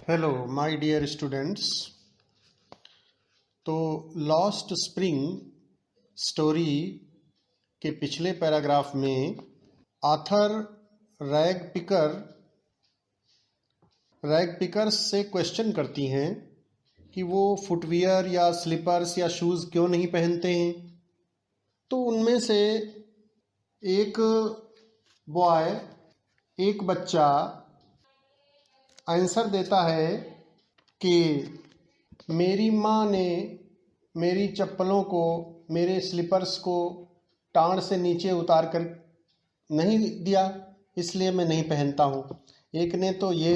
Hello my dear students. तो lost spring story के पिछले पैराग्राफ में आथर रैग पिकर से क्वेश्चन करती हैं कि वो फुटवियर या स्लीपर्स या शूज़ क्यों नहीं पहनते हैं। तो उनमें से एक बच्चा आंसर देता है कि मेरी माँ ने मेरी चप्पलों को, मेरे स्लीपर्स को टांड से नीचे उतार कर नहीं दिया, इसलिए मैं नहीं पहनता हूँ। एक ने तो ये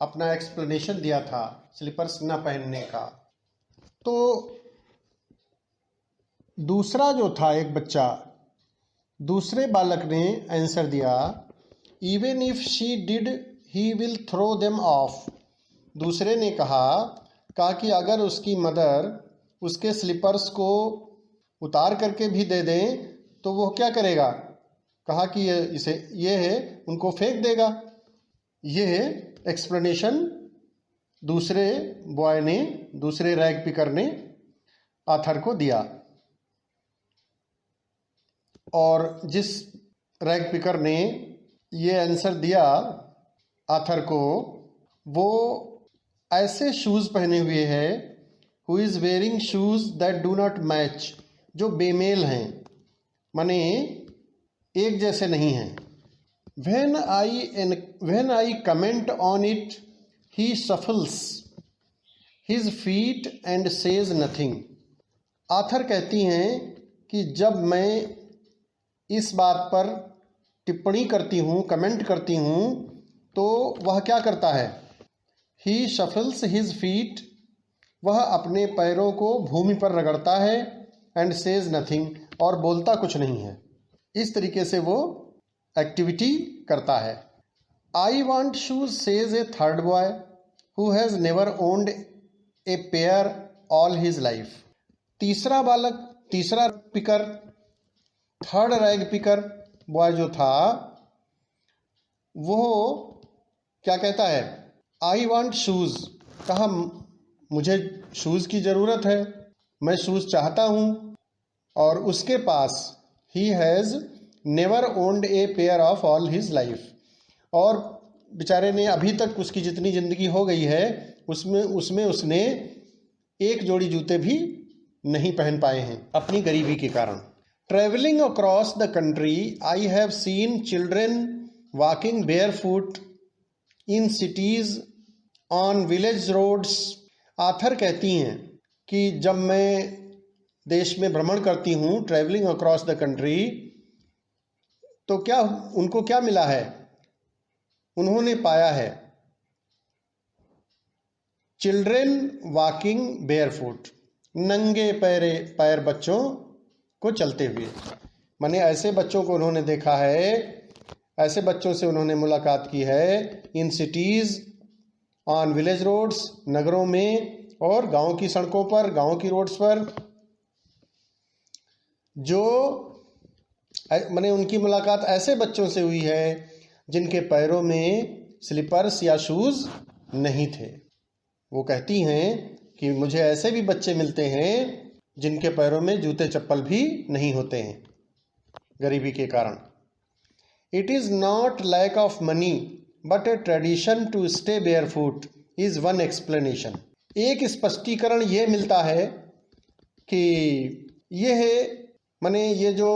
अपना एक्सप्लेनेशन दिया था स्लीपर्स ना पहनने का। तो दूसरा जो था एक बच्चा, दूसरे बालक ने आंसर दिया, even if she did he will throw them off. दूसरे ने कहा कि अगर उसकी मदर उसके स्लीपर्स को उतार करके भी दे दें तो वो क्या करेगा। कहा कि ये है उनको फेंक देगा। ये एक्सप्लेनेशन दूसरे रैग पिकर ने आथर को दिया। और जिस रैग पिकर ने ये आंसर दिया आथर को, वो ऐसे शूज़ पहने हुए है, who is wearing shoes that do not match, जो बेमेल हैं, माने एक जैसे नहीं हैं। When I comment on it, he shuffles his feet and says nothing. Author कहती हैं कि जब मैं इस बात पर टिप्पणी करती हूँ, कमेंट करती हूँ, तो वह क्या करता है, he shuffles his feet, वह अपने पैरों को भूमि पर रगड़ता है, and says nothing, और बोलता कुछ नहीं है। इस तरीके से वो एक्टिविटी करता है। I want shoes, says a third boy who has never owned a pair all his life. तीसरा picker, third rag picker boy जो था, वो क्या कहता है, आई वॉन्ट शूज़, कहा मुझे शूज़ की ज़रूरत है, मैं शूज़ चाहता हूँ। और उसके पास ही has never owned a pair of all his life, और बेचारे ने अभी तक उसकी जितनी ज़िंदगी हो गई है उसमें उसने एक जोड़ी जूते भी नहीं पहन पाए हैं अपनी गरीबी के कारण। Travelling across the country I have seen children walking barefoot in cities on village roads. Author कहती हैं कि जब मैं देश में भ्रमण करती हूँ, ट्रैवलिंग अक्रॉस द कंट्री, तो उनको क्या मिला है, उन्होंने पाया है चिल्ड्रेन वॉकिंग बेयरफुट, नंगे पैर बच्चों को चलते हुए। माने ऐसे बच्चों को उन्होंने देखा है, ऐसे बच्चों से उन्होंने मुलाकात की है, इन सिटीज़ ऑन विलेज रोड्स, नगरों में और गांव की सड़कों पर, गांव की रोड्स पर, जो माने उनकी मुलाकात ऐसे बच्चों से हुई है जिनके पैरों में स्लीपर्स या शूज़ नहीं थे। वो कहती हैं कि मुझे ऐसे भी बच्चे मिलते हैं जिनके पैरों में जूते चप्पल भी नहीं होते हैं गरीबी के कारण। It is not lack of money but a tradition to stay barefoot is one explanation. एक स्पष्टीकरण ये मिलता है कि ये है, माने ये जो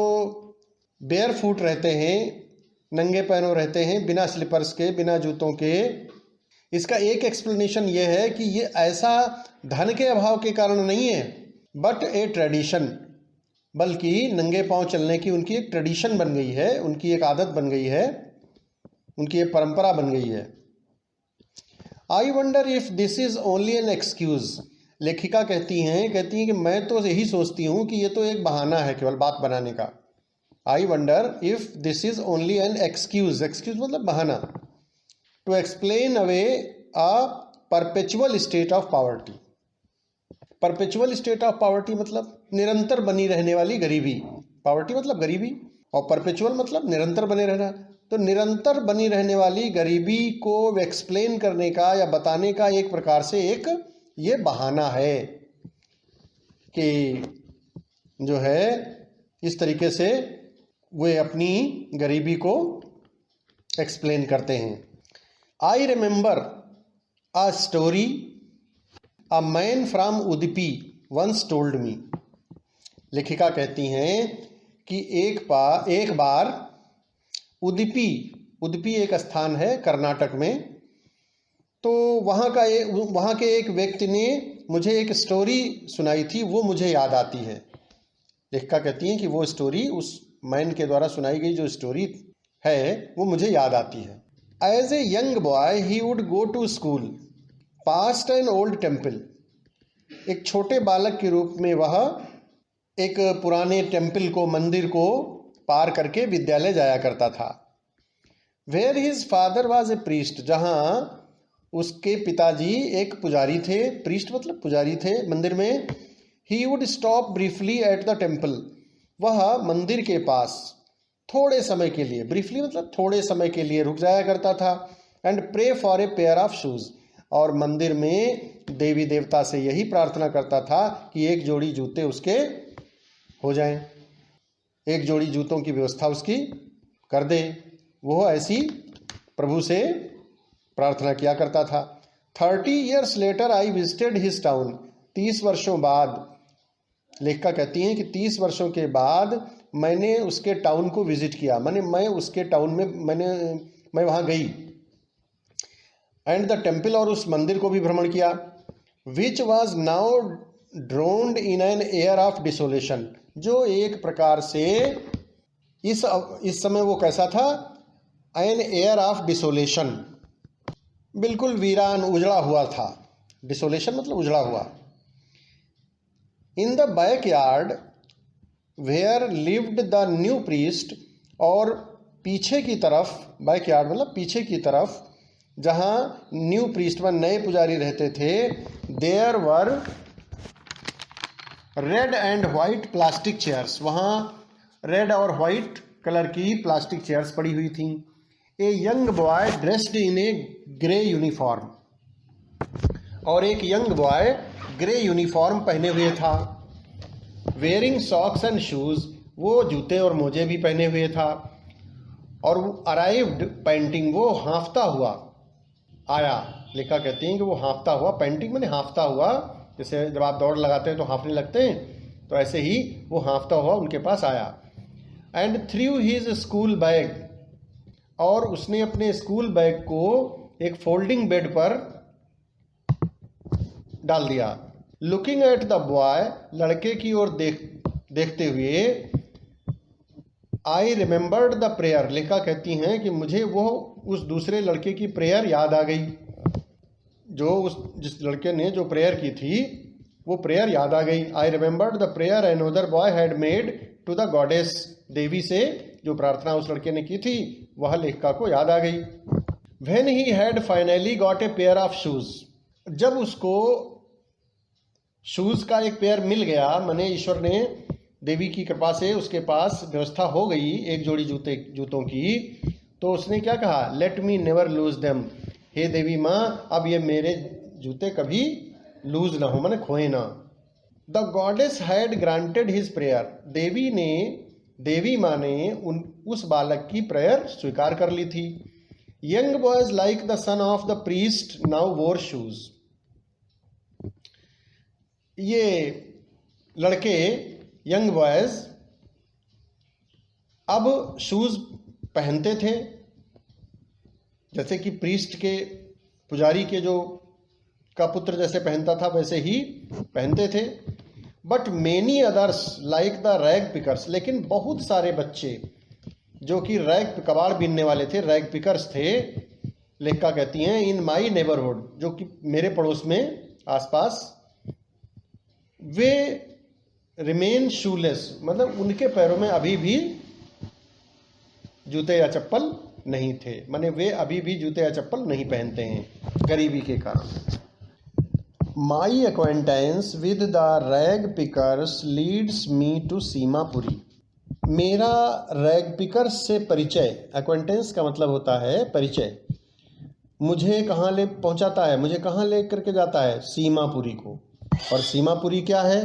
बेयरफुट रहते हैं, नंगे पैरों रहते हैं, बिना स्लीपर्स के, बिना जूतों के, इसका एक एक्सप्लेनेशन ये है कि ये ऐसा धन के अभाव के कारण नहीं है, बट ए ट्रेडिशन, बल्कि नंगे पांव चलने की उनकी एक ट्रेडिशन बन गई है, उनकी एक आदत बन गई है, उनकी एक परंपरा बन गई है। आई wonder if this is only an excuse. लेखिका कहती हैं कि मैं तो यही सोचती हूँ कि ये तो एक बहाना है, केवल बात बनाने का। I wonder if this is only an excuse मतलब बहाना, to explain away a perpetual state of poverty. Perpetual state of poverty मतलब निरंतर बनी रहने वाली गरीबी। पॉवर्टी मतलब गरीबी, और परपेचुअल मतलब निरंतर बने रहना। तो निरंतर बनी रहने वाली गरीबी को एक्सप्लेन करने का या बताने का एक प्रकार से एक ये बहाना है कि जो है इस तरीके से वे अपनी गरीबी को एक्सप्लेन करते हैं। I remember a story a man from Udupi once told me. लेखिका कहती हैं कि एक बार उडुपी एक स्थान है कर्नाटक में, तो वहाँ के एक व्यक्ति ने मुझे एक स्टोरी सुनाई थी, वो मुझे याद आती है। लेखिका कहती हैं कि वो स्टोरी उस मैन के द्वारा सुनाई गई जो स्टोरी है वो मुझे याद आती है। As a young boy he would go to school past an old temple. एक छोटे बालक के रूप में वह एक पुराने टेम्पल को, मंदिर को पार करके विद्यालय जाया करता था। Where his father was a priest, जहाँ उसके पिताजी एक पुजारी थे। प्रीस्ट मतलब पुजारी थे मंदिर में। He would stop briefly at the temple, वह मंदिर के पास थोड़े समय के लिए, ब्रीफली मतलब थोड़े समय के लिए रुक जाया करता था। And pray for a pair of shoes, और मंदिर में देवी देवता से यही प्रार्थना करता था कि एक जोड़ी जूते उसके हो जाएं, एक जोड़ी जूतों की व्यवस्था उसकी कर दे। वो ऐसी प्रभु से प्रार्थना किया करता था। 30 years later I visited his town. 30 वर्षों बाद, लेखिका कहती हैं कि 30 वर्षों के बाद मैंने उसके टाउन को विजिट किया, मैं उसके टाउन में मैं वहाँ गई। एंड द टेम्पल, और उस मंदिर को भी भ्रमण किया। Which was now drowned in an air of desolation, जो एक प्रकार से इस समय वो कैसा था, एन एयर ऑफ डिसोलेशन, बिल्कुल वीरान उजड़ा हुआ था। डिसोलेशन मतलब उजड़ा हुआ। In the backyard where lived the new priest, और पीछे की तरफ, बैकयार्ड मतलब पीछे की तरफ, जहाँ न्यू प्रीस्ट व नए पुजारी रहते थे, there were red and white plastic chairs, वहाँ रेड और वाइट कलर की प्लास्टिक चेयर्स पड़ी हुई थीं। A young boy dressed in a grey uniform, और एक यंग बॉय ग्रे यूनिफॉर्म पहने हुए था। वेयरिंग सॉक्स एंड शूज, वो जूते और मोजे भी पहने हुए था। और वो अराइव्ड पेंटिंग, वो हाँफता हुआ आया। लेखिका कहती हैं कि वो हाँफता हुआ, पेंटिंग मैंने हाँफता हुआ, जैसे जब आप दौड़ लगाते हैं तो हाँफने लगते हैं, तो ऐसे ही वो हाँफता हुआ उनके पास आया। And through his school bag, और उसने अपने स्कूल बैग को एक फोल्डिंग बेड पर डाल दिया। लुकिंग एट द बॉय, लड़के की ओर देखते हुए, आई रिमेंबर्ड द प्रेयर, लेखिका कहती हैं कि मुझे वो उस दूसरे लड़के की प्रेयर याद आ गई, जिस लड़के ने जो प्रेयर की थी वो प्रेयर याद आ गई। I remembered the prayer another boy had made to the goddess, देवी से जो प्रार्थना उस लड़के ने की थी वह लेखिका को याद आ गई। When he had finally got a pair of shoes, जब उसको शूज का एक पेयर मिल गया, माने ईश्वर ने देवी की कृपा से उसके पास व्यवस्था हो गई एक जोड़ी जूतों की, तो उसने क्या कहा, let me never lose them, हे देवी माँ अब ये मेरे जूते कभी लूज ना हो, माने खोए ना। The goddess had granted his prayer, देवी माँ ने उस बालक की प्रेयर स्वीकार कर ली थी। Young boys like the son of the priest now वोर शूज, ये लड़के यंग बॉयज अब शूज पहनते थे, जैसे कि प्रीस्ट के, पुजारी के जो का पुत्र जैसे पहनता था वैसे ही पहनते थे। But many others like the rag pickers, लेकिन बहुत सारे बच्चे जो कि रैग, कबाड़ बीनने वाले थे, रैग पिकर्स थे, लेखिका कहती हैं इन माई नेबरहुड, जो कि मेरे पड़ोस में आसपास, वे रिमेन शूलेस, मतलब उनके पैरों में अभी भी जूते या चप्पल नहीं थे, माने वे अभी भी जूते या चप्पल नहीं पहनते हैं गरीबी के कारण। My acquaintance with the rag pickers leads me to Seemapuri, मेरा रैग पिकर से परिचय, एक्वेंटेंस का मतलब होता है परिचय, मुझे कहाँ ले पहुँचाता है, मुझे कहाँ ले करके जाता है, सीमापुरी को। और सीमापुरी क्या है?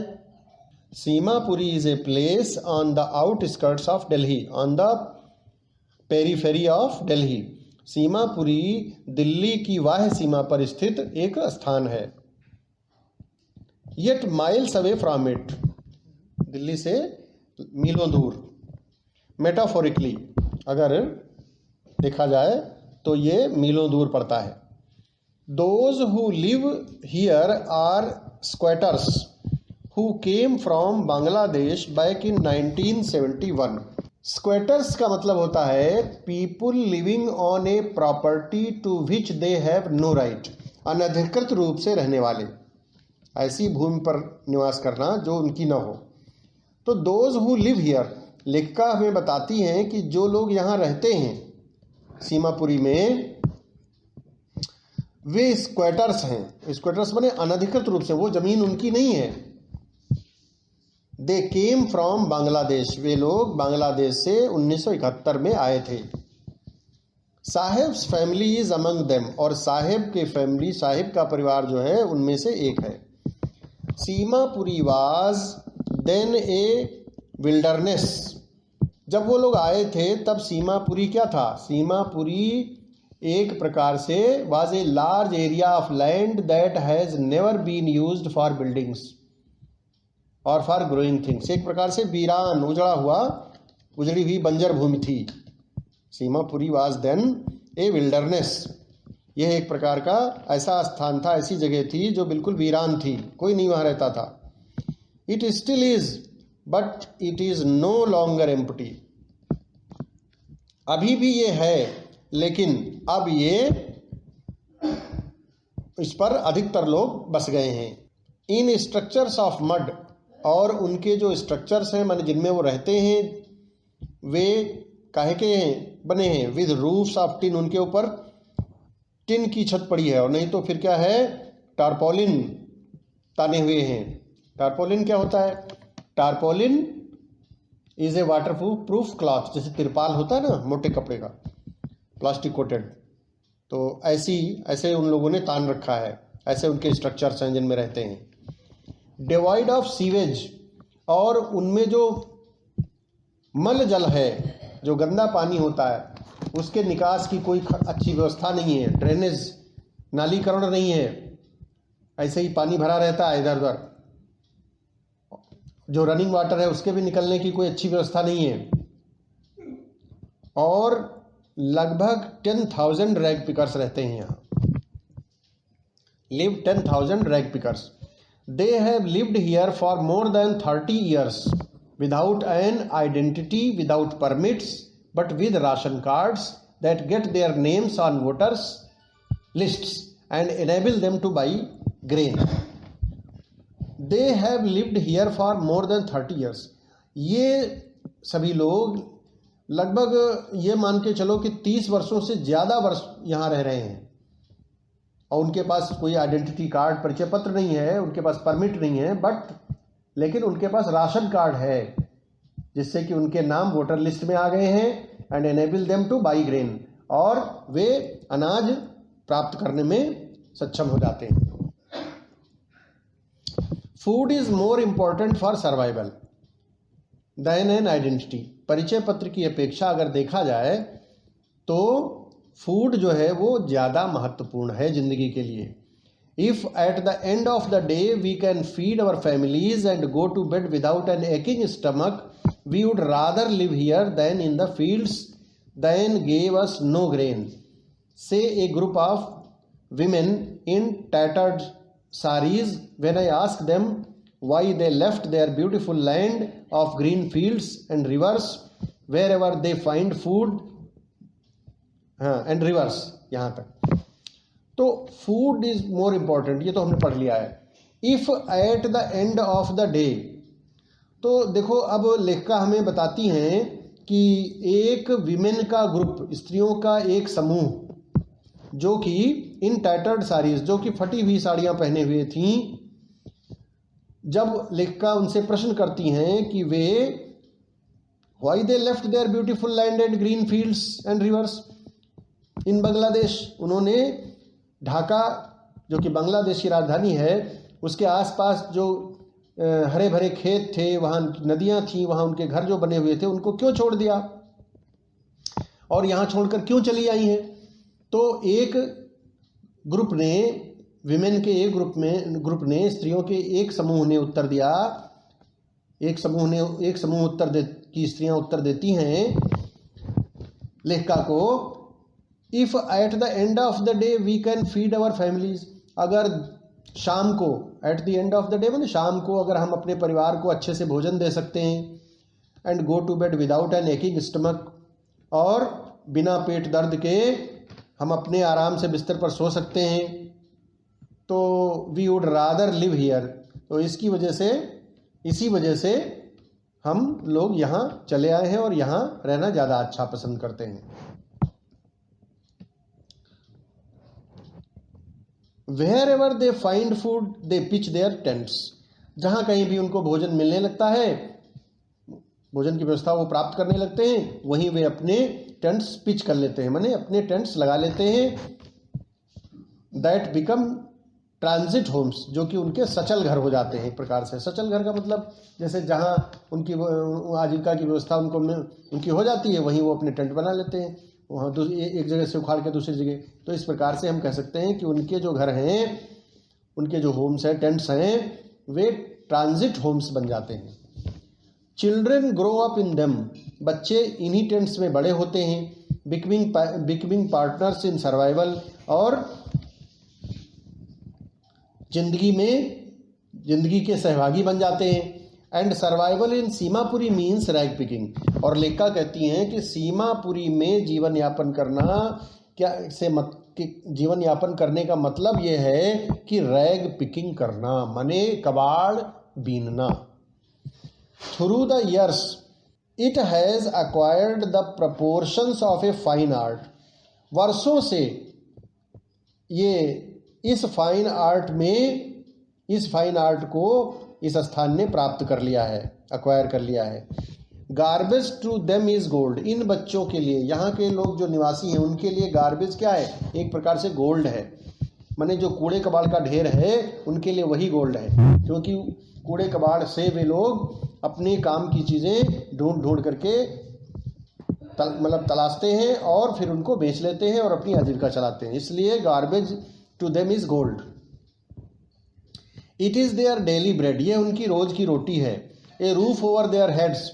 Seemapuri is a place on the outskirts of Delhi, on the periphery of Delhi. Seemapuri Delhi की बाह्य सीमा पर स्थित एक स्थान है। Yet miles away from it, Delhi से मीलों दूर। मेटाफोरिकली अगर देखा जाए तो ये मीलों दूर पड़ता है। Those who live here are squatters who came from Bangladesh back in 1971। Squatters का मतलब होता है people living on a property to which they have no right, अनधिकृत रूप से रहने वाले, ऐसी भूमि पर निवास करना जो उनकी न हो। तो दोज हु लिव हियर, लेखिका हमें बताती हैं कि जो लोग यहाँ रहते हैं सीमापुरी में, वे स्क्वैटर्स हैं। स्क्वैटर्स बने अनधिकृत रूप से, वो जमीन उनकी नहीं है। दे केम फ्रॉम बांग्लादेश, वे लोग बांग्लादेश से 1971 में आए थे। Saheb's family is among them, और साहेब के फैमिली, साहेब का परिवार जो है उनमें से एक है। Seemapuri was then a wilderness, जब वो लोग आए थे तब सीमापुरी क्या था? सीमापुरी एक प्रकार से was a large area of land that has never been used for buildings और फॉर ग्रोइंग थिंग्स, एक प्रकार से वीरान, उजड़ी हुई बंजर भूमि थी। Seemapuri was then a wilderness, यह एक प्रकार का ऐसा स्थान था, ऐसी जगह थी जो बिल्कुल वीरान थी, कोई नहीं वहाँ रहता था। It still is but it is no longer empty, अभी भी ये है लेकिन अब ये इस पर अधिकतर लोग बस गए हैं। इन स्ट्रक्चर्स ऑफ मड, और उनके जो स्ट्रक्चर्स हैं माने जिनमें वो रहते हैं, वे काहे के बने हैं? विद रूफ्स ऑफ टिन, उनके ऊपर टिन की छत पड़ी है, और नहीं तो फिर क्या है? टारपोलिन ताने हुए हैं। टारपोलिन क्या होता है? Tarpaulin is a water proof cloth, जैसे तिरपाल होता है ना मोटे कपड़े का, प्लास्टिक कोटेड, तो ऐसे उन लोगों ने तान रखा है, ऐसे उनके स्ट्रक्चर्स हैं जिनमें रहते हैं। डिवाइड ऑफ सीवेज, और उनमें जो मल जल है, जो गंदा पानी होता है, उसके निकास की कोई अच्छी व्यवस्था नहीं है, ड्रेनेज नालीकरण नहीं है, ऐसे ही पानी भरा रहता है इधर उधर। जो रनिंग वाटर है उसके भी निकलने की कोई अच्छी व्यवस्था नहीं है। और लगभग 10,000 रैग पिकर्स रहते हैं यहाँ, live 10,000 rag pickers. They have lived here for more than 30 years without an identity, without permits, but with ration cards that get their names on voters lists and enable them to buy grain. They have lived here for more than 30 years. ये सभी लोग लगभग ये मान के चलो कि 30 वर्षों से ज़्यादा वर्ष यहाँ रह रहे हैं, और उनके पास कोई आइडेंटिटी कार्ड, परिचय पत्र नहीं है, उनके पास परमिट नहीं है, लेकिन उनके पास राशन कार्ड है जिससे कि उनके नाम वोटर लिस्ट में आ गए हैं। And enable them two by grain, और वे अनाज प्राप्त करने में सक्षम हो जाते हैं। Food is more important for survival than an identity, परिचय पत्र की अपेक्षा अगर देखा जाए तो फूड जो है वो ज़्यादा महत्वपूर्ण है जिंदगी के लिए। If at the end of the day we can feed our families and go to bed without an aching stomach, we would rather live here than in the fields than gave us no grain, say a group of women in tattered sarees when I asked them why they left their beautiful land of green fields and rivers wherever they find food and rivers, यहाँ तक। तो food is more important, ये तो हमने पढ़ लिया है। If at the end of the day, तो देखो अब लेखिका हमें बताती हैं कि एक विमेन का ग्रुप, स्त्रियों का एक समूह जो कि इन टैटर्ड साड़ीज, जो कि फटी हुई साड़ियाँ पहने हुए थीं, जब लेखिका उनसे प्रश्न करती हैं कि वे why they left their beautiful land and green fields and rivers in Bangladesh. उन्होंने ढाका जो कि बांग्लादेश की राजधानी है उसके आसपास जो हरे भरे खेत थे, वहाँ नदियाँ थीं, वहाँ उनके घर जो बने हुए थे, उनको क्यों छोड़ दिया और यहाँ छोड़कर क्यों चली आई हैं। तो एक ग्रुप ने, विमेन के एक ग्रुप ने स्त्रियों के एक समूह ने उत्तर दिया, एक समूह उत्तर की स्त्रियां उत्तर देती हैं लेखिका को, if at the end of the day we can feed our families, अगर शाम को, at the end of the day मतलब शाम को अगर हम अपने परिवार को अच्छे से भोजन दे सकते हैं, and go to bed without an aching stomach, और बिना पेट दर्द के हम अपने आराम से बिस्तर पर सो सकते हैं, तो we would rather live here. तो इसी वजह से हम लोग यहाँ चले आए हैं और यहाँ रहना ज़्यादा अच्छा पसंद करते हैं। Wherever they find food, they pitch their tents. जहाँ कहीं भी उनको भोजन मिलने लगता है, भोजन की व्यवस्था वो प्राप्त करने लगते हैं, वहीं वे अपने टेंट्स पिच कर लेते हैं, माने अपने टेंट्स लगा लेते हैं। दैट बिकम ट्रांजिट होम्स, जो कि उनके सचल घर हो जाते हैं। एक प्रकार से सचल घर का मतलब जैसे जहाँ उनकी आजीविका की व्यवस्था उनकी हो जाती है, वहीं वो अपने टेंट बना लेते हैं, वहाँ एक जगह से उखाड़ के दूसरी जगह। तो इस प्रकार से हम कह सकते हैं कि उनके जो घर हैं, उनके जो होम्स हैं, टेंट्स हैं, वे ट्रांजिट होम्स बन जाते हैं। Children grow up in them, बच्चे इन्हीं टेंट्स में बड़े होते हैं। बिकमिंग पार्टनर्स इन सर्वाइवल, और जिंदगी के सहभागी बन जाते हैं। And survival in Seemapuri means rag picking, और लेखिका कहती हैं कि सीमापुरी में जीवन यापन करना जीवन यापन करने का मतलब ये है कि रैग पिकिंग करना, माने कबाड़ बीनना। Through the years it has acquired the proportions of a fine art, वर्षों से ये इस फाइन आर्ट को इस स्थान ने प्राप्त कर लिया है, एक्वायर कर लिया है। Garbage to them is gold, इन बच्चों के लिए, यहाँ के लोग जो निवासी हैं उनके लिए गार्बेज क्या है, एक प्रकार से गोल्ड है। माने जो कूड़े कबाड़ का ढेर है उनके लिए वही गोल्ड है, क्योंकि कूड़े कबाड़ से वे लोग अपने काम की चीज़ें ढूंढ करके तलाशते हैं और फिर उनको बेच लेते हैं और अपनी आजीविका चलाते हैं। इसलिए garbage to them is gold. It is their daily bread, ये उनकी रोज की रोटी है। A roof over their heads,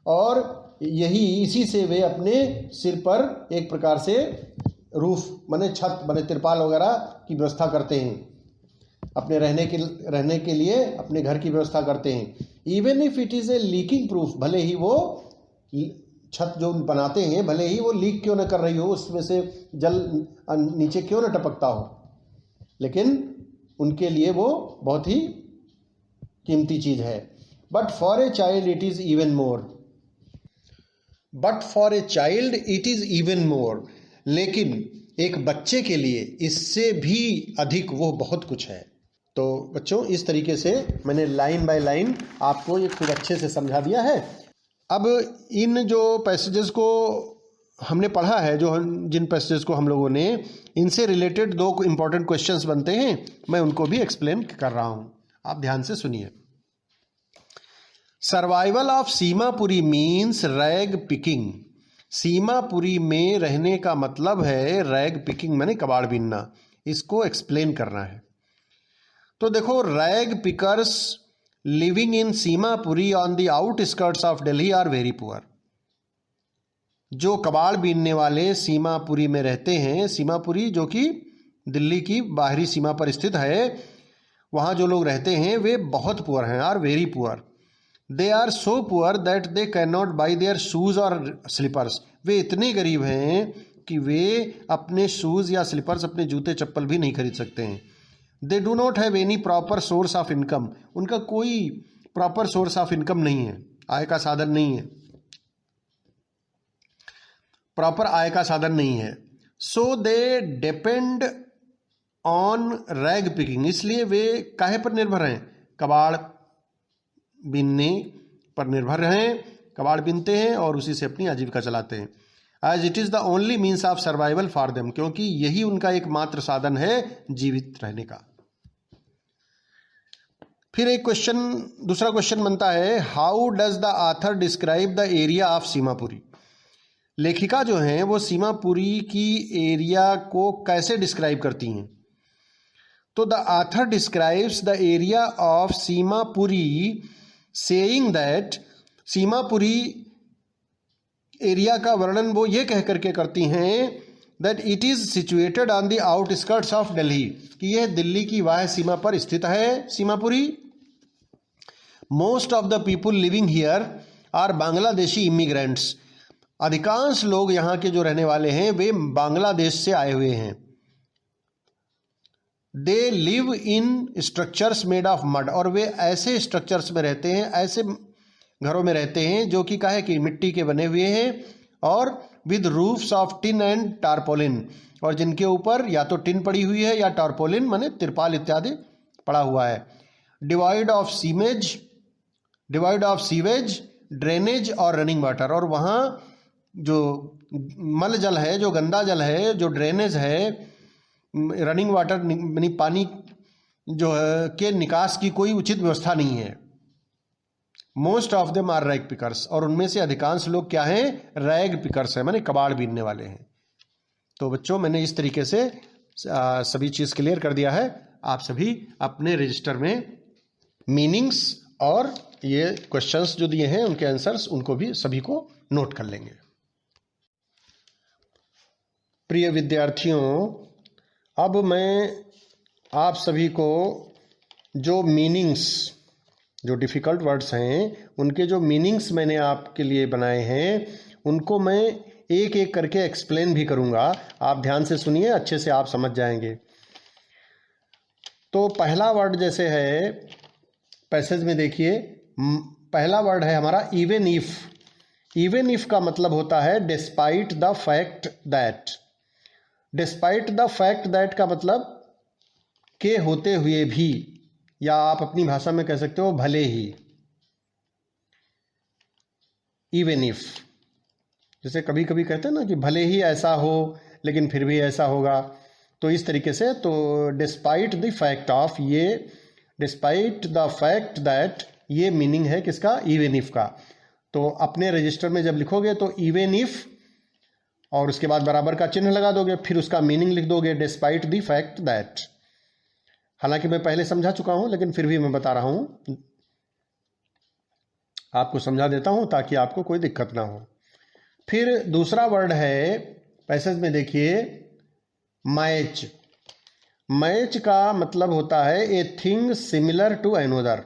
और इसी से वे अपने सिर पर एक प्रकार से रूफ माने छत माने तिरपाल वगैरह की व्यवस्था करते हैं, अपने रहने के लिए अपने घर की व्यवस्था करते हैं। Even if it is a leaking proof, भले ही वो छत जो बनाते हैं भले ही वो लीक क्यों न कर रही हो, उसमें से जल नीचे क्यों न टपकता हो, लेकिन उनके लिए वो बहुत ही कीमती चीज़ है। But for a child it is even more, लेकिन एक बच्चे के लिए इससे भी अधिक वो बहुत कुछ है। तो बच्चों, इस तरीके से मैंने लाइन बाय लाइन आपको ये खूब अच्छे से समझा दिया है। अब इन जो पैसेजेस को हमने पढ़ा है, जिन पैसेजेस को हम लोगों ने, इनसे रिलेटेड दो इम्पॉर्टेंट क्वेश्चंस बनते हैं, मैं उनको भी एक्सप्लेन कर रहा हूं, आप ध्यान से सुनिए। Survival of Seemapuri means rag picking, Seemapuri में रहने का मतलब है रैग पिकिंग माने कबाड़ बीनना, इसको एक्सप्लेन करना है। तो देखो, rag pickers living in Seemapuri on the outskirts of Delhi are very poor, जो कबाड़ बीनने वाले सीमापुरी में रहते हैं, सीमापुरी जो कि दिल्ली की बाहरी सीमा पर स्थित है, वहाँ जो लोग रहते हैं वे बहुत पुअर हैं, are very poor. They are so poor that they can not buy their shoes और स्लीपर्स, वे इतने गरीब हैं कि वे अपने शूज़ या स्लीपर्स, अपने जूते चप्पल भी नहीं खरीद सकते हैं। They do not have any proper source of income, उनका कोई प्रॉपर सोर्स ऑफ इनकम नहीं है, आय का साधन नहीं है, प्रॉपर आय का साधन नहीं है। So they depend on rag picking, इसलिए वे काहे पर निर्भर हैं, कबाड़ बीनने पर निर्भर हैं। कबाड़ बीनते हैं और उसी से अपनी आजीविका चलाते हैं। As it is the only means of survival for them, क्योंकि यही उनका एकमात्र साधन है जीवित रहने का। फिर एक क्वेश्चन, दूसरा क्वेश्चन बनता है, how does the author describe the area of Seemapuri. लेखिका जो हैं वो सीमापुरी की एरिया को कैसे डिस्क्राइब करती हैं? तो the author describes the area of Seemapuri saying that, Seemapuri area का वर्णन वो ये कह करके करती हैं that it is situated on the outskirts of Delhi, कि यह दिल्ली की वाह्य सीमा पर स्थित है Seemapuri. Most of the people living here are Bangladeshi immigrants, अधिकांश लोग यहाँ के जो रहने वाले हैं वे बांग्लादेश से आए हुए हैं। They live in structures made of mud, और वे ऐसे स्ट्रक्चर्स में रहते हैं, ऐसे घरों में रहते हैं जो कि काहे कि मिट्टी के बने हुए हैं, और with roofs of tin and tarpaulin, और जिनके ऊपर या तो टिन पड़ी हुई है या टारपोलिन माने तिरपाल इत्यादि पड़ा हुआ है। डिवाइड ऑफ सीवेज, ड्रेनेज और रनिंग वाटर, और वहाँ जो मल जल है, जो गंदा जल है, जो ड्रेनेज है, रनिंग वाटर यानी पानी जो है के निकास की कोई उचित व्यवस्था नहीं है। Most of them are rag pickers, और उनमें से अधिकांश लोग क्या हैं? रैग पिकर्स हैं, माने कबाड़ बीनने वाले हैं। तो बच्चों, मैंने इस तरीके से सभी चीज़ क्लियर कर दिया है। आप सभी अपने रजिस्टर में मीनिंग्स और ये क्वेश्चंस जो दिए हैं उनके आंसर्स, उनको भी सभी को नोट कर लेंगे। प्रिय विद्यार्थियों, अब मैं आप सभी को जो मीनिंग्स, जो डिफ़िकल्ट वर्ड्स हैं उनके जो मीनिंग्स मैंने आपके लिए बनाए हैं उनको मैं एक एक करके एक्सप्लेन भी करूँगा। आप ध्यान से सुनिए, अच्छे से आप समझ जाएंगे। तो पहला वर्ड जैसे है पैसेज में देखिए, पहला वर्ड है हमारा इवन इफ। इवन इफ का मतलब होता है despite the fact that. Despite the fact that का मतलब के होते हुए भी, या आप अपनी भाषा में कह सकते हो भले ही। इवन इफ, जैसे कभी कभी कहते हैं ना कि भले ही ऐसा हो लेकिन फिर भी ऐसा होगा, तो इस तरीके से। तो डिस्पाइट द फैक्ट ऑफ, ये डिस्पाइट द फैक्ट दैट, ये मीनिंग है किसका? इवन इफ का। तो अपने रजिस्टर में जब लिखोगे तो इवन इफ और उसके बाद बराबर का चिन्ह लगा दोगे, फिर उसका मीनिंग लिख दोगे डिस्पाइट द फैक्ट दैट। हालांकि मैं पहले समझा चुका हूं लेकिन फिर भी मैं बता रहा हूं, आपको समझा देता हूं ताकि आपको कोई दिक्कत ना हो। फिर दूसरा वर्ड है पैसेज में देखिए, मैच। मैच का मतलब होता है a thing similar to another,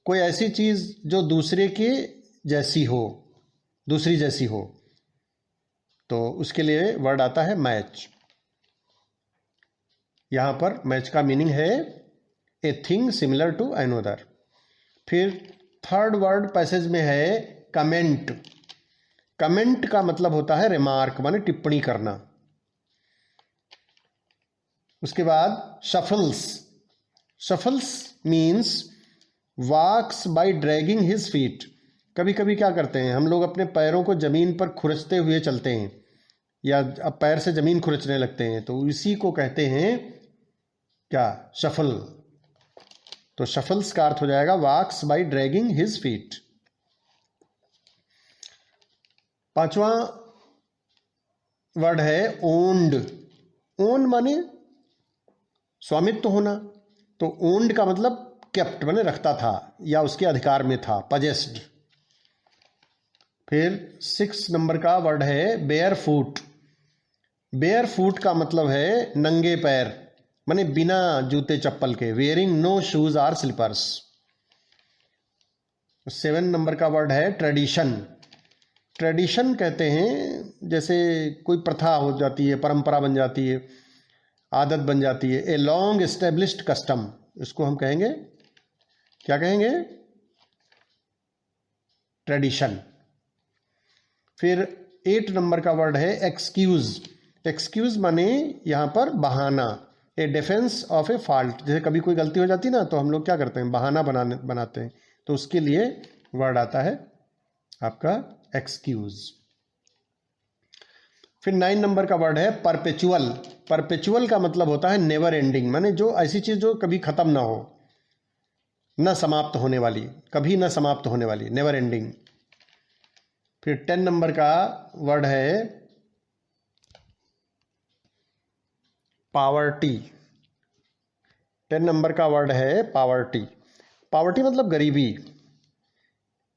कोई ऐसी चीज जो दूसरे के जैसी हो, दूसरी जैसी हो, तो उसके लिए वर्ड आता है मैच। यहां पर मैच का मीनिंग है a thing similar to another. फिर थर्ड वर्ड पैसेज में है कमेंट। कमेंट का मतलब होता है रिमार्क, माने टिप्पणी करना। उसके बाद shuffles. Shuffles means walks by dragging his feet. कभी कभी क्या करते हैं हम लोग, अपने पैरों को जमीन पर खुरचते हुए चलते हैं, या अब पैर से जमीन खुरचने लगते हैं, तो इसी को कहते हैं क्या? शफल। तो शफल्स का अर्थ हो जाएगा वॉक्स बाय ड्रैगिंग हिज फीट। पांचवा वर्ड है ओन्ड। ओन माने स्वामित्व होना, तो ओन्ड का मतलब केप्ट माने रखता था या उसके अधिकार में था, पजेस्ड। फिर 6 नंबर का वर्ड है बेयर फूट। बेयर फूट का मतलब है नंगे पैर, माने बिना जूते चप्पल के, wearing no shoes or slippers. 7 नंबर का वर्ड है ट्रेडिशन। ट्रेडिशन कहते हैं जैसे कोई प्रथा हो जाती है, परंपरा बन जाती है, आदत बन जाती है, ए लॉन्ग एस्टेब्लिश्ड कस्टम, इसको हम कहेंगे, क्या कहेंगे? ट्रेडिशन। फिर 8 नंबर का वर्ड है एक्सक्यूज। एक्सक्यूज माने यहां पर बहाना, ए डिफेंस ऑफ ए फॉल्ट। जैसे कभी कोई गलती हो जाती है ना, तो हम लोग क्या करते हैं? बहाना बनाते हैं, तो उसके लिए वर्ड आता है आपका एक्सक्यूज। फिर 9 नंबर का वर्ड है परपेचुअल। परपेचुअल का मतलब होता है नेवर एंडिंग, माने जो ऐसी चीज जो कभी खत्म ना हो, न समाप्त होने वाली, कभी न समाप्त होने वाली, नेवर एंडिंग। फिर 10 नंबर का वर्ड है पावर्टी। 10 नंबर का वर्ड है पावर्टी। पावर्टी मतलब गरीबी।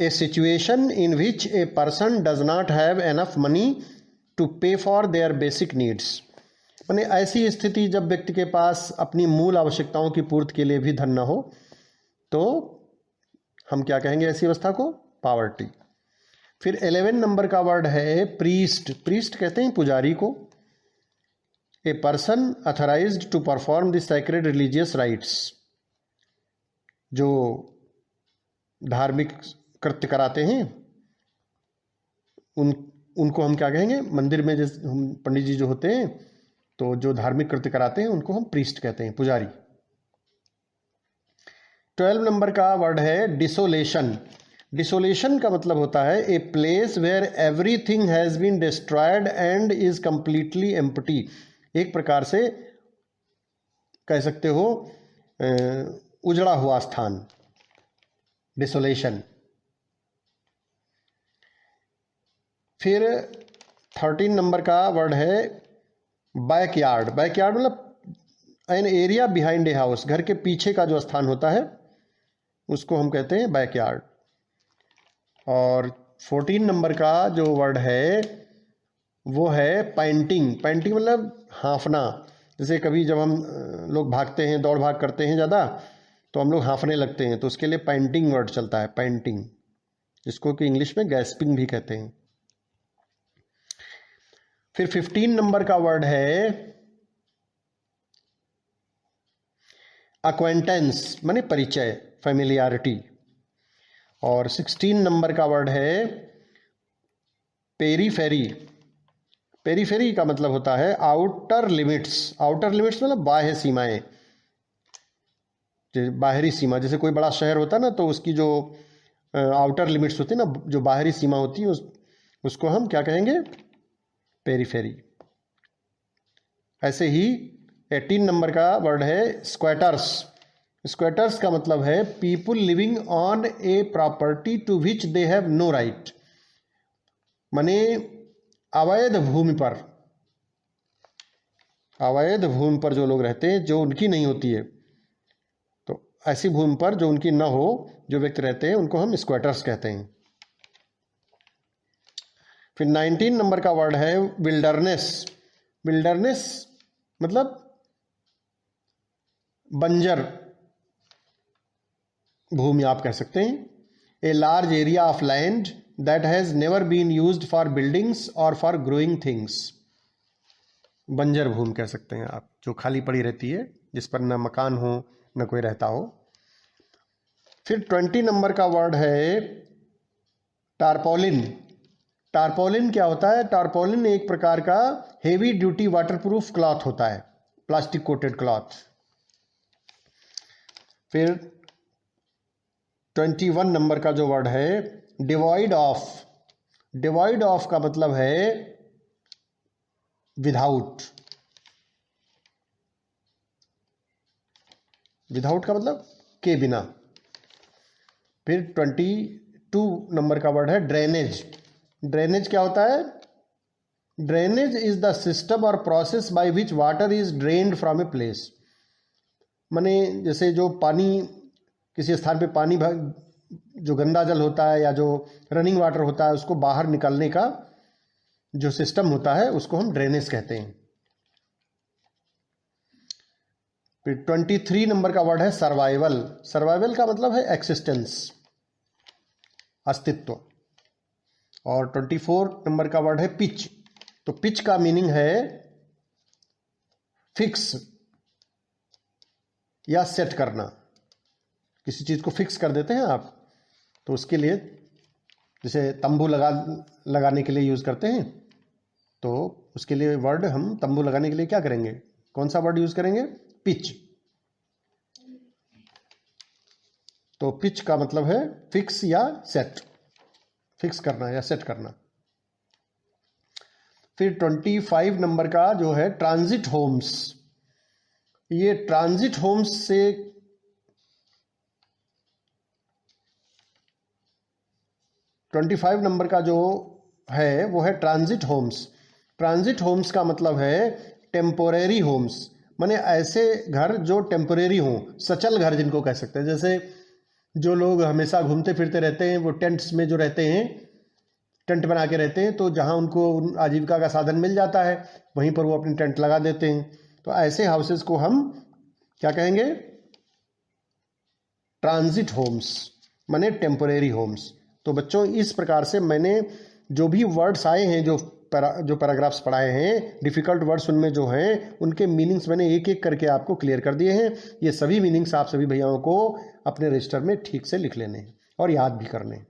A situation in which a person does not have enough money to pay for their basic needs. माने ऐसी स्थिति जब व्यक्ति के पास अपनी मूल आवश्यकताओं की पूर्ति के लिए भी धन न हो, तो हम क्या कहेंगे ऐसी अवस्था को? पावर्टी। फिर 11 नंबर का वर्ड है प्रीस्ट। प्रीस्ट कहते हैं पुजारी को। A person authorized to perform the sacred religious rites, जो धार्मिक कृत्य कराते हैं उनको हम क्या कहेंगे? मंदिर में जैसे हम पंडित जी जो होते हैं, तो जो धार्मिक कृत्य कराते हैं उनको हम प्रीस्ट कहते हैं, पुजारी। 12 नंबर का वर्ड है डिसोलेशन। डिसोलेशन का मतलब होता है a place where everything has been destroyed and is completely empty. एक प्रकार से कह सकते हो उजड़ा हुआ स्थान, डिसोलेशन। फिर 13 नंबर का वर्ड है बैकयार्ड। बैकयार्ड मतलब an area behind a house, घर के पीछे का जो स्थान होता है उसको हम कहते हैं बैकयार्ड। और 14 नंबर का जो वर्ड है वो है पैंटिंग। पैंटिंग मतलब हाँफना। जैसे कभी जब हम लोग भागते हैं, दौड़ भाग करते हैं ज़्यादा, तो हम लोग हाँफने लगते हैं, तो उसके लिए पैंटिंग वर्ड चलता है, पैंटिंग, जिसको कि इंग्लिश में गैस्पिंग भी कहते हैं। फिर 15 नंबर का वर्ड है अक्वेंटेंस, माने परिचय, फेमिलियरिटी। और 16 नंबर का वर्ड है पेरीफेरी। पेरीफेरी का मतलब होता है आउटर लिमिट्स। आउटर लिमिट्स मतलब बाह्य सीमाएं, बाहरी सीमा। जैसे कोई बड़ा शहर होता है ना, तो उसकी जो आउटर लिमिट्स होती है ना, जो बाहरी सीमा होती है, उसको हम क्या कहेंगे? पेरीफेरी। ऐसे ही 18 नंबर का वर्ड है स्क्वैटर्स। स्क्वैटर्स का मतलब है people living on a property to which they have no right, माने अवैध भूमि पर, अवैध भूमि पर जो लोग रहते हैं, जो उनकी नहीं होती है, तो ऐसी भूमि पर जो उनकी ना हो जो व्यक्ति रहते हैं, उनको हम स्क्वैटर्स कहते हैं। फिर 19 नंबर का वर्ड है विल्डरनेस। विल्डरनेस मतलब बंजर भूमि आप कह सकते हैं। A large area of land that has never been used for buildings और फॉर ग्रोइंग थिंग्स। बंजर भूमि कह सकते हैं आप, जो खाली पड़ी रहती है, जिस पर न मकान हो न कोई रहता हो। फिर 20 नंबर का वर्ड है टारपोलिन। टारपोलिन क्या होता है? टारपोलिन एक प्रकार का हेवी ड्यूटी वाटरप्रूफ क्लॉथ होता है, प्लास्टिक कोटेड क्लॉथ। फिर 21 नंबर का जो वर्ड है डिवॉइड ऑफ। डिवॉइड ऑफ का मतलब है विदाउट। विदाउट का मतलब के बिना। फिर 22 नंबर का वर्ड है ड्रेनेज। ड्रेनेज क्या होता है? ड्रेनेज इज द सिस्टम और process by which water is drained from a place. माने जैसे जो पानी, किसी स्थान पे पानी जो गंदा जल होता है या जो रनिंग वाटर होता है, उसको बाहर निकालने का जो सिस्टम होता है, उसको हम ड्रेनेज कहते हैं। फिर 23 नंबर का वर्ड है सर्वाइवल। सर्वाइवल का मतलब है एक्सिस्टेंस, अस्तित्व। और 24 नंबर का वर्ड है पिच। तो पिच का मीनिंग है फिक्स या सेट करना। किसी चीज को फिक्स कर देते हैं आप, तो उसके लिए, जैसे तंबू लगाने के लिए यूज करते हैं, तो उसके लिए वर्ड हम तंबू लगाने के लिए क्या करेंगे? कौन सा वर्ड यूज करेंगे? पिच। तो पिच का मतलब है फिक्स या सेट। फिक्स करना या सेट करना। फिर 25 नंबर का जो है ट्रांजिट होम्स। ये ट्रांजिट होम्स से 25 नंबर का जो है वो है ट्रांजिट होम्स। ट्रांजिट होम्स का मतलब है टेम्पोरेरी होम्स, माने ऐसे घर जो टेम्पोरेरी हों, सचल घर जिनको कह सकते हैं। जैसे जो लोग हमेशा घूमते फिरते रहते हैं, वो टेंट्स में जो रहते हैं, टेंट बना के रहते हैं, तो जहाँ उनको आजीविका का साधन मिल जाता है वहीं पर वो अपनी टेंट लगा देते हैं। तो ऐसे हाउसेस को हम क्या कहेंगे? ट्रांजिट होम्स, माने टेम्पोरेरी होम्स। तो बच्चों इस प्रकार से मैंने जो भी वर्ड्स आए हैं, जो पैराग्राफ्स पढ़ाए हैं, डिफ़िकल्ट वर्ड्स उनमें जो हैं, उनके मीनिंग्स मैंने एक एक करके आपको क्लियर कर दिए हैं। ये सभी मीनिंग्स आप सभी भैयाओं को अपने रजिस्टर में ठीक से लिख लेने हैं और याद भी करने हैं।